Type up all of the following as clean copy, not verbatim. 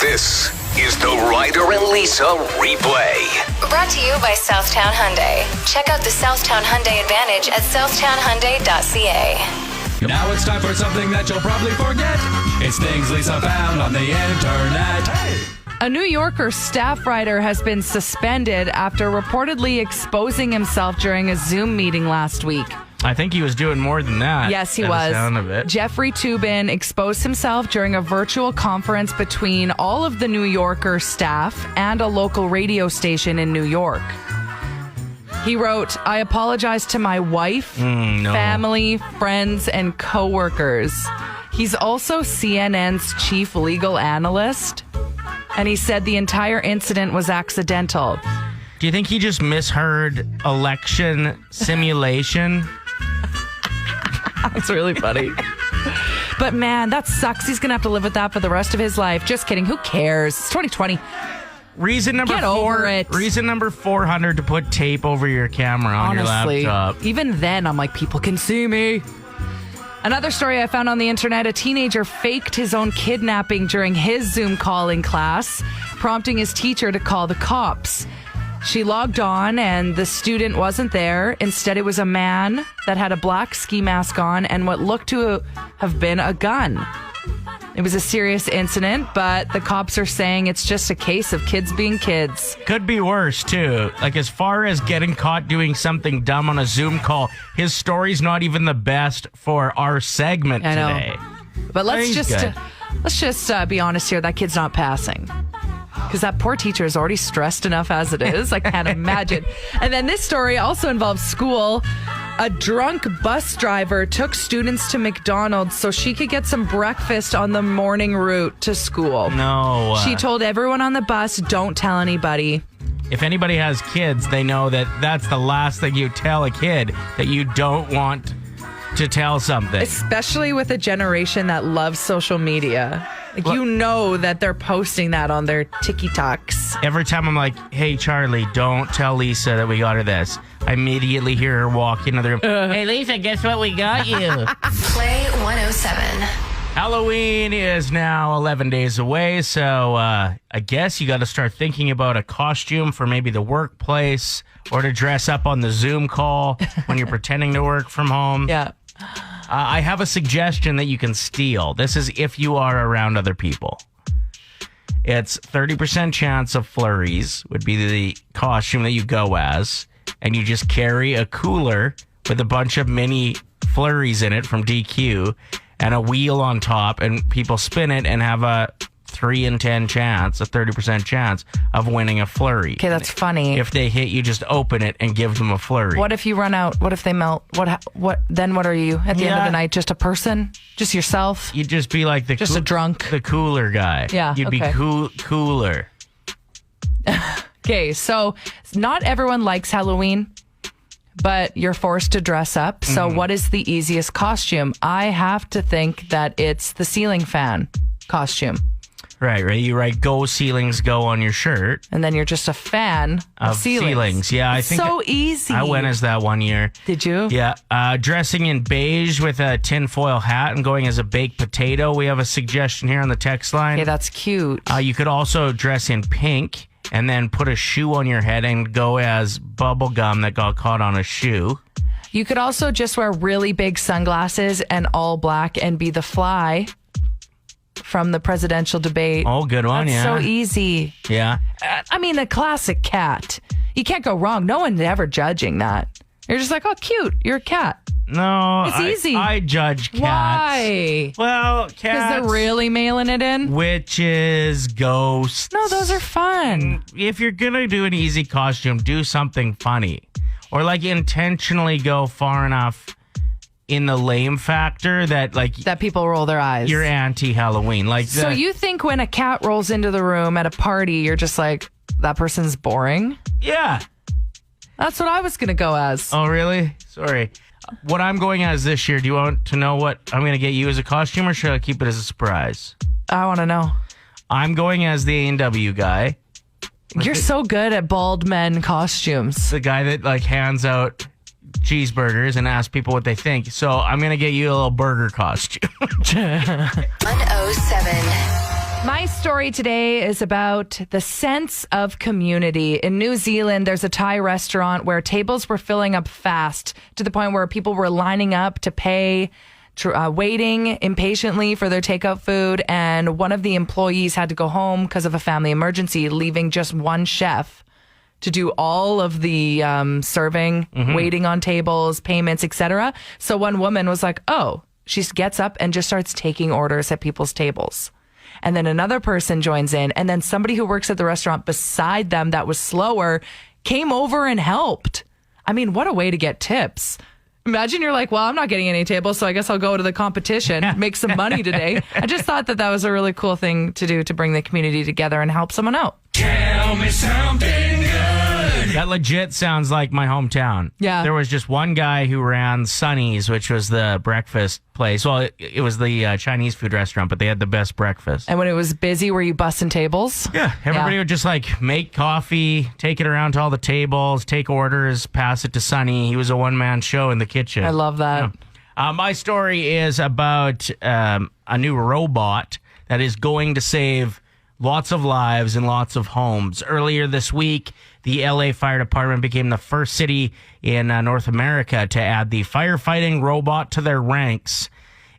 This is the Ryder and Lisa replay. Brought to you by Southtown Hyundai. Check out the Southtown Hyundai Advantage at southtownhyundai.ca. Now it's time for something that you'll probably forget. It's things Lisa found on the internet. Hey! A New Yorker staff writer has been suspended after reportedly exposing himself during a Zoom meeting last week. I think he was doing more than that. Yes, he by was. The sound of it. Jeffrey Toobin exposed himself during a virtual conference between all of the New Yorker staff and a local radio station in New York. He wrote, "I apologize to my wife, family, friends, and coworkers." He's also CNN's chief legal analyst, and he said the entire incident was accidental. Do you think he just misheard election simulation? That's really funny. But man, that sucks. He's going to have to live with that for the rest of his life. Just kidding. Who cares? It's 2020. Reason number Get 4. over it. Reason number 400 to put tape over your camera on Honestly, your laptop. even then, I'm like, people can see me. Another story I found on the internet, a teenager faked his own kidnapping during his Zoom call in class, prompting his teacher to call the cops. She logged on and the student wasn't there. Instead, it was a man that had a black ski mask on and what looked to have been a gun. It was a serious incident, but the cops are saying it's just a case of kids being kids. Could be worse, too. Like, as far as getting caught doing something dumb on a Zoom call, his story's not even the best for our segment I know. today. But let's He's just good. be honest here. That kid's not passing. Because that poor teacher is already stressed enough as it is. I can't imagine. And then this story also involves school. A drunk bus driver took students to McDonald's so she could get some breakfast on the morning route to school. No. She told everyone on the bus, don't tell anybody. If anybody has kids, they know that that's the last thing you tell a kid, that you don't want to tell something. Especially with a generation that loves social media. Like, you know that they're posting that on their TikToks. Every time I'm like, hey, Charlie, don't tell Lisa that we got her this, I immediately hear her walk into the room. Hey, Lisa, guess what we got you? Play 107. Halloween is now 11 days away, so I guess you got to start thinking about a costume for maybe the workplace or to dress up on the Zoom call when you're pretending to work from home. Yeah. I have a suggestion that you can steal. This is if you are around other people. It's 30% chance of flurries would be the costume that you go as, and you just carry a cooler with a bunch of mini flurries in it from DQ and a wheel on top, and people spin it and have a 3 in 10 chance, a 30% chance of winning a flurry. Okay, that's funny. If they hit, you just open it and give them a flurry. What if you run out? What if they melt? What? Then what are you at the end of the night? Just a person? Just yourself? You'd just be like a drunk? the cooler guy. Yeah, You'd okay. be cooler. Okay, so not everyone likes Halloween, but you're forced to dress up. So what is the easiest costume? I have to think that it's the ceiling fan costume. Right. You write "Go Ceilings Go" on your shirt. And then you're just a fan of ceilings. Yeah, I think so easy. I went as that one year. Did you? Yeah. Dressing in beige with a tinfoil hat and going as a baked potato. We have a suggestion here on the text line. Yeah, that's cute. You could also dress in pink and then put a shoe on your head and go as bubble gum that got caught on a shoe. You could also just wear really big sunglasses and all black and be the Fly from the presidential debate. Oh, good one, That's yeah. so easy. Yeah. I mean, the classic cat. You can't go wrong. No one's ever judging that. You're just like, oh, cute. You're a cat. No, It's easy. I judge cats. Why? Well, cats. Because they're really mailing it in? Witches, ghosts. No, those are fun. If you're going to do an easy costume, do something funny. Or like intentionally go far enough in the lame factor that like That people roll their eyes. you're anti-Halloween. Like So you think when a cat rolls into the room at a party, you're just like, that person's boring? Yeah. That's what I was going to go as. Oh, really? Sorry. What I'm going as this year, do you want to know what I'm going to get you as a costume, or should I keep it as a surprise? I want to know. I'm going as the A&W guy. You're so good at bald men costumes. The guy that like hands out cheeseburgers and asks people what they think. So I'm going to get you a little burger costume. 107. My story today is about the sense of community. In New Zealand, there's a Thai restaurant where tables were filling up fast to the point where people were lining up to pay, waiting impatiently for their takeout food. And one of the employees had to go home because of a family emergency, leaving just one chef to do all of the serving, waiting on tables, payments, etc. So one woman was like, she gets up and just starts taking orders at people's tables. And then another person joins in. And then somebody who works at the restaurant beside them that was slower came over and helped. I mean, what a way to get tips. Imagine you're like, well, I'm not getting any tables, so I guess I'll go to the competition, make some money today. I just thought that was a really cool thing to do to bring the community together and help someone out. Tell me something good. That legit sounds like my hometown. Yeah. There was just one guy who ran Sonny's, which was the breakfast place. Well, it was the Chinese food restaurant, but they had the best breakfast. And when it was busy, were you bussing tables? Yeah. Everybody would just make coffee, take it around to all the tables, take orders, pass it to Sonny. He was a one-man show in the kitchen. I love that. Yeah. My story is about a new robot that is going to save lots of lives and lots of homes. Earlier this week, the LA Fire Department became the first city in North America to add the firefighting robot to their ranks.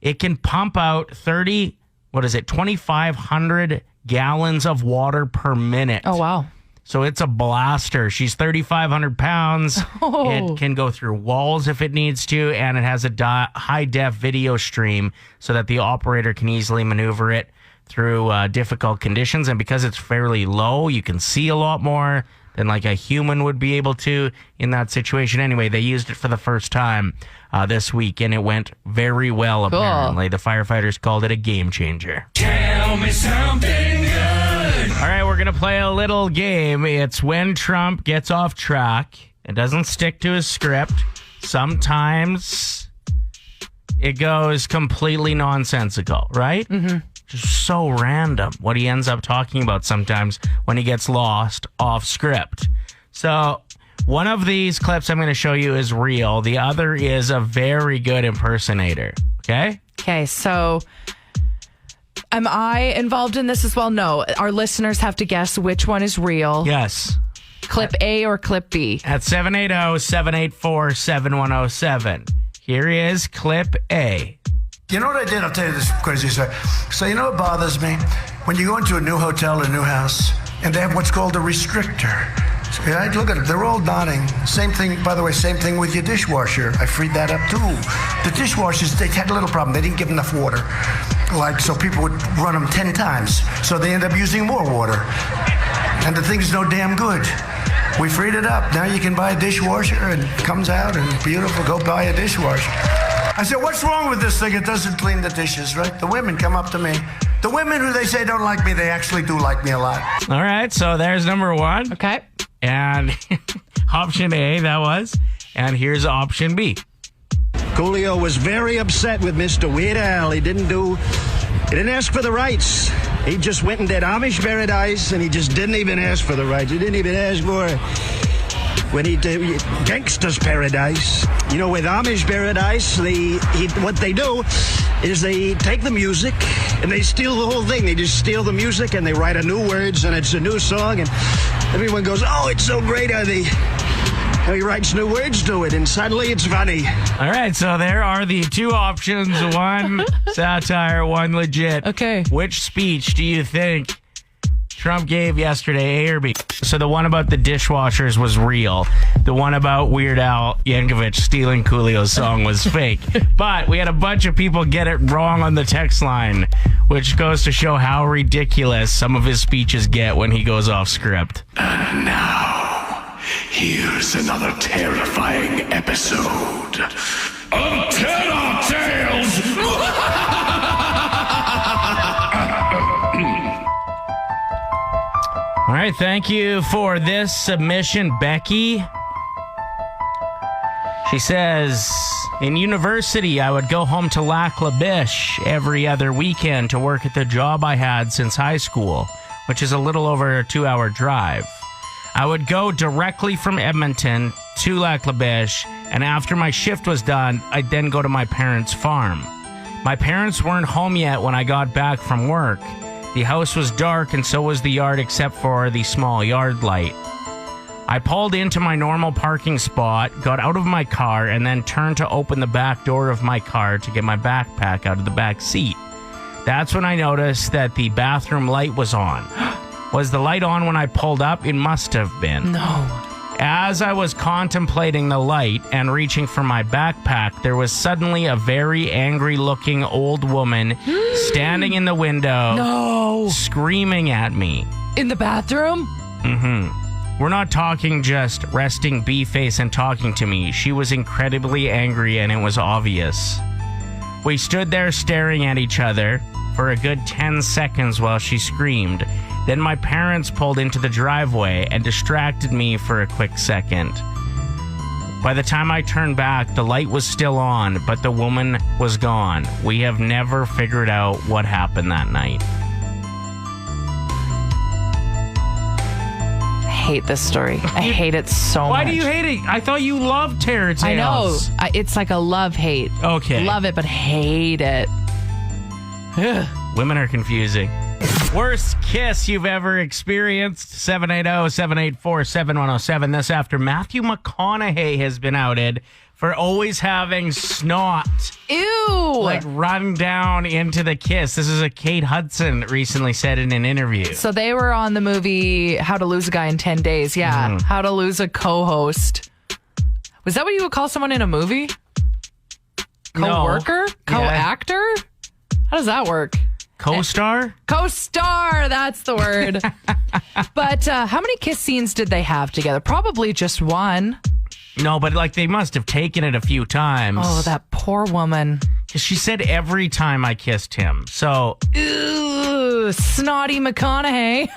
It can pump out 2,500 gallons of water per minute. Oh, wow. So it's a blaster. She's 3,500 pounds. Oh. It can go through walls if it needs to, and it has a high-def video stream so that the operator can easily maneuver it through difficult conditions. And because it's fairly low, you can see a lot more than like a human would be able to in that situation. Anyway, they used it for the first time this week, and it went very well, Cool. apparently. The firefighters called it a game changer. Tell me something good. All right, we're going to play a little game. It's when Trump gets off track and doesn't stick to his script. Sometimes it goes completely nonsensical, right? Mm-hmm. Just so random what he ends up talking about sometimes when he gets lost off script. So one of these clips I'm going to show you is real. The other is a very good impersonator. Okay? Okay, so am I involved in this as well? No. Our listeners have to guess which one is real. Yes. Clip A or clip B? At 780-784-7107. Here is clip A. You know what I did? I'll tell you this crazy story. So you know what bothers me? When you go into a new hotel, a new house, and they have what's called a restrictor. So, yeah, look at it. They're all nodding. Same thing, by the way, same thing with your dishwasher. I freed that up too. The dishwashers, they had a little problem. They didn't give enough water. So people would run them 10 times. So they end up using more water. And the thing's no damn good. We freed it up. Now you can buy a dishwasher and it comes out and beautiful. Go buy a dishwasher. I said, what's wrong with this thing? It doesn't clean the dishes, right? The women come up to me. The women who they say don't like me, they actually do like me a lot. All right, so there's number one. Okay. And option A, that was. And here's option B. Coolio was very upset with Mr. Weird Al. He didn't ask for the rights. He just went and did Amish Paradise, and he just didn't even ask for the rights. He didn't even ask for it. When he did Gangsta's Paradise, you know, with Amish Paradise, what they do is they take the music and they steal the whole thing. They just steal the music and they write a new words, and it's a new song, and everyone goes, oh, it's so great how he writes new words to it, and suddenly it's funny. All right, so there are the two options, one satire, one legit. Okay. Which speech do you think Trump gave yesterday, A or B? So the one about the dishwashers was real. The one about Weird Al Yankovic stealing Coolio's song was fake. But we had a bunch of people get it wrong on the text line, which goes to show how ridiculous some of his speeches get when he goes off script. And now, here's another terrifying episode of Terror Tales. All right, thank you for this submission, Becky. She says, in university, I would go home to Lac La Biche every other weekend to work at the job I had since high school, which is a little over a 2-hour drive. I would go directly from Edmonton to Lac La Biche, and after my shift was done, I'd then go to my parents' farm. My parents weren't home yet when I got back from work. The house was dark and so was the yard except for the small yard light. I pulled into my normal parking spot, got out of my car, and then turned to open the back door of my car to get my backpack out of the back seat. That's when I noticed that the bathroom light was on. Was the light on when I pulled up? It must have been. No. As I was contemplating the light and reaching for my backpack, there was suddenly a very angry-looking old woman standing in the window, No. screaming at me. In the bathroom? We're not talking just resting B-face and talking to me. She was incredibly angry and it was obvious. We stood there staring at each other for a good 10 seconds while she screamed. Then my parents pulled into the driveway and distracted me for a quick second. By the time I turned back, the light was still on, but the woman was gone. We have never figured out what happened that night. I hate this story. I hate it so much. Why do you hate it? I thought you loved Terror Tales. I know. It's like a love-hate. Okay. Love it, but hate it. Women are confusing. Worst kiss you've ever experienced? 780-784-7107. This after Matthew McConaughey has been outed for always having snot Ew. like run down into the kiss. This is a Kate Hudson recently said in an interview. So they were on the movie How to Lose a Guy in 10 Days. Yeah. How to Lose a Co-host. Was that what you would call someone in a movie? Co-worker? No. Co-actor? How does that work? Co-star? Co-star, that's the word. But how many kiss scenes did they have together? Probably just one. No, but like they must have taken it a few times. Oh, that poor woman. 'Cause she said every time I kissed him. So Ooh, snotty McConaughey.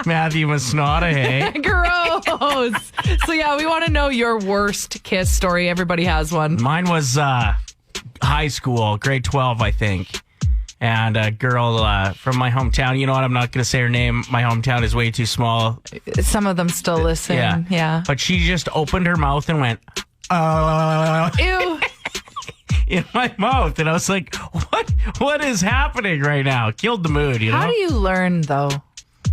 Matthew McConaughey. Gross. So yeah, we want to know your worst kiss story. Everybody has one. Mine was high school, grade 12, I think. And a girl from my hometown. You know what? I'm not going to say her name. My hometown is way too small. Some of them still listen. Yeah. But she just opened her mouth and went, Ew. in my mouth. And I was like, what is happening right now? Killed the mood, you know? How do you learn, though?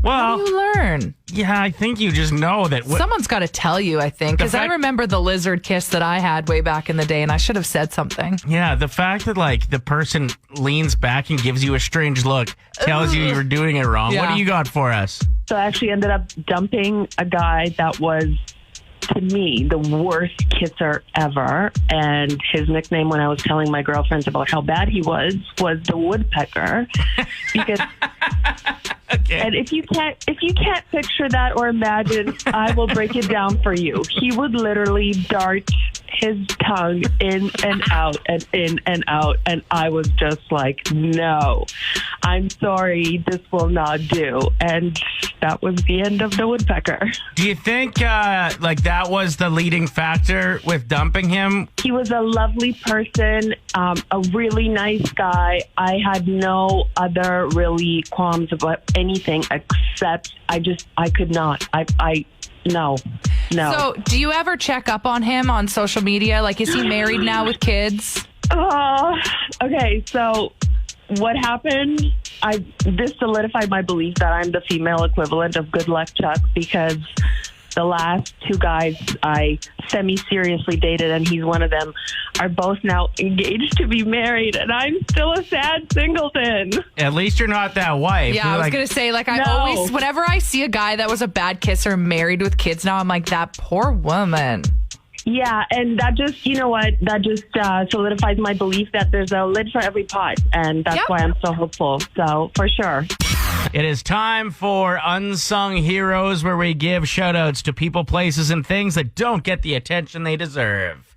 How Well, do you learn? yeah, I think you just know that. Someone's got to tell you, I think. Because I fact- remember the lizard kiss that I had way back in the day, and I should have said something. Yeah, the fact that like the person leans back and gives you a strange look tells you were doing it wrong. What Yeah. do you got for us? So I actually ended up dumping a guy that was, to me, the worst kisser ever. And his nickname when I was telling my girlfriends about how bad he was the woodpecker. Because Okay. and if you can't picture that or imagine, I will break it down for you. He would literally dart his tongue in and out and in and out, and I was just like, no, I'm sorry, this will not do. And that was the end of the woodpecker. Do you think like that was the leading factor with dumping him? He was a lovely person, a really nice guy. I had no other really qualms about anything except I could not. No. So, do you ever check up on him on social media? Like, is he married now with kids? Okay, so what happened? This solidified my belief that I'm the female equivalent of Good Luck Chuck, because the last two guys I semi-seriously dated, and he's one of them, are both now engaged to be married, and I'm still a sad singleton. At least you're not that wife. Yeah, You're I was like, going to say, like, I No. always, whenever I see a guy that was a bad kisser married with kids now, I'm like, that poor woman. Yeah, and that just, you know what, that just solidifies my belief that there's a lid for every pot, and that's Yep. why I'm so hopeful. So, for sure. It is time for Unsung Heroes, where we give shout-outs to people, places, and things that don't get the attention they deserve.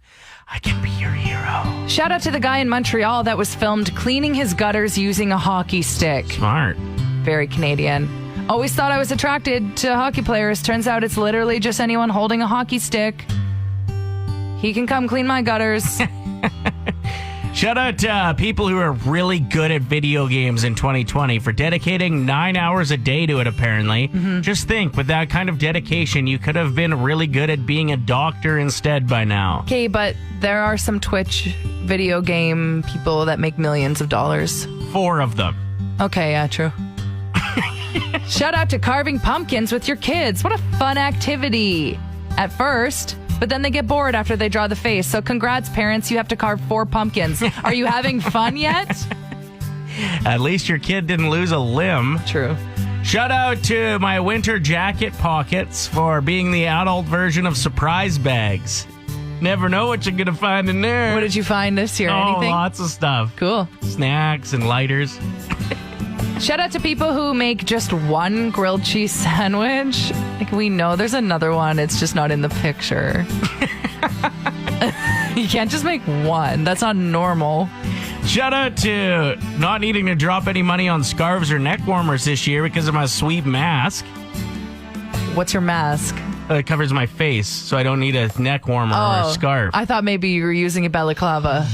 I can be your hero. Shout out to the guy in Montreal that was filmed cleaning his gutters using a hockey stick. Smart. Very Canadian. Always thought I was attracted to hockey players. Turns out it's literally just anyone holding a hockey stick. He can come clean my gutters. Shout out to people who are really good at video games in 2020 for dedicating 9 hours a day to it, apparently. Just think, with that kind of dedication, you could have been really good at being a doctor instead by now. Okay, but there are some Twitch video game people that make millions of dollars. 4 of them. Okay, yeah, true. Shout out to carving pumpkins with your kids. What a fun activity at first, but then they get bored after they draw the face. So congrats, parents. You have to carve 4 pumpkins. Are you having fun yet? At least your kid didn't lose a limb. True. Shout out to my winter jacket pockets for being the adult version of surprise bags. Never know what you're going to find in there. What did you find this year? Oh, Anything? lots of stuff. Cool. Snacks and lighters. Shout out to people who make just one grilled cheese sandwich. Like, we know there's another one. It's just not in the picture. You can't just make one. That's not normal. Shout out to not needing to drop any money on scarves or neck warmers this year because of my sweet mask. What's your mask? It covers my face, so I don't need a neck warmer or a scarf. I thought maybe you were using a balaclava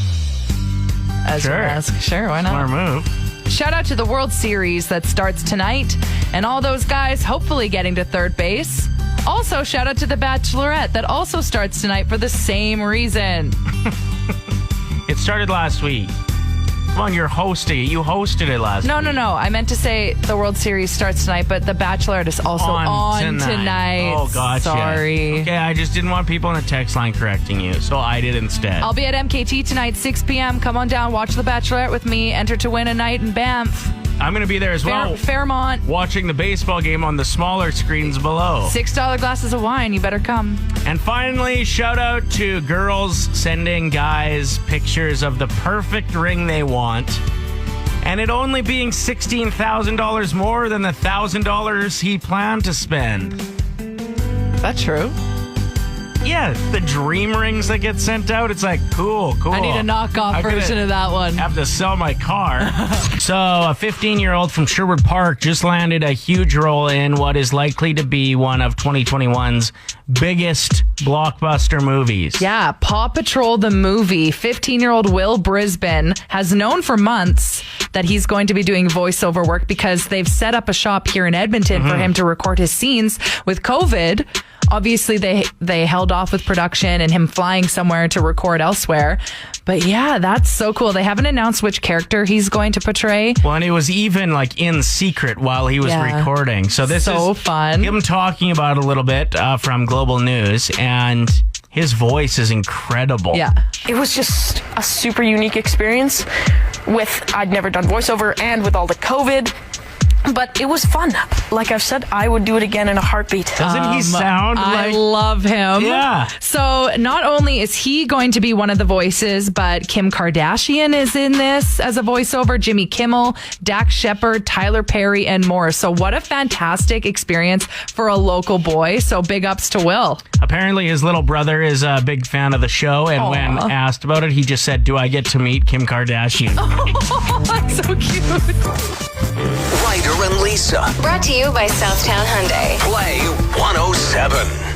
as your mask. Sure, why not? Smart move. Shout out to the World Series that starts tonight and all those guys hopefully getting to third base. Also, shout out to The Bachelorette that also starts tonight for the same reason. It started last week. Come on, you're hosting it. You hosted it last week. No. I meant to say the World Series starts tonight, but The Bachelorette is also on tonight. Oh, gotcha. Sorry. Okay, I just didn't want people on the text line correcting you, so I did instead. I'll be at MKT tonight, 6 p.m. Come on down, watch The Bachelorette with me. Enter to win a night in Banff. I'm going to be there as well. Fairmont. Watching the baseball game on the smaller screens below. $6 glasses of wine. You better come. And finally, shout out to girls sending guys pictures of the perfect ring they want. And it only being $16,000 more than the $1,000 he planned to spend. That's true. Yeah, the dream rings that get sent out, it's like, cool. I need a knockoff version of that one. Have to sell my car. So, a 15-year-old from Sherwood Park just landed a huge role in what is likely to be one of 2021's biggest blockbuster movies. Yeah, Paw Patrol the movie. 15-year-old Will Brisbane has known for months that he's going to be doing voiceover work because they've set up a shop here in Edmonton for him to record his scenes. With COVID, obviously they held off with production and him flying somewhere to record elsewhere. But yeah, that's so cool. They haven't announced which character he's going to portray. Well, and it was even like in secret while he was recording. So this is fun. Him talking about it a little bit from Global News, and his voice is incredible. Yeah. It was just a super unique experience I'd never done voiceover and with all the COVID. But it was fun. Like I've said, I would do it again in a heartbeat. Doesn't he sound I like... love him. Yeah. So not only is he going to be one of the voices, but Kim Kardashian is in this as a voiceover, Jimmy Kimmel, Dax Shepard, Tyler Perry, and more. So what a fantastic experience for a local boy. So big ups to Will. Apparently his little brother is a big fan of the show, and when asked about it, he just said, "Do I get to meet Kim Kardashian?" Oh, that's so cute. Ryder and Lisa. Brought to you by Southtown Hyundai. Play 107.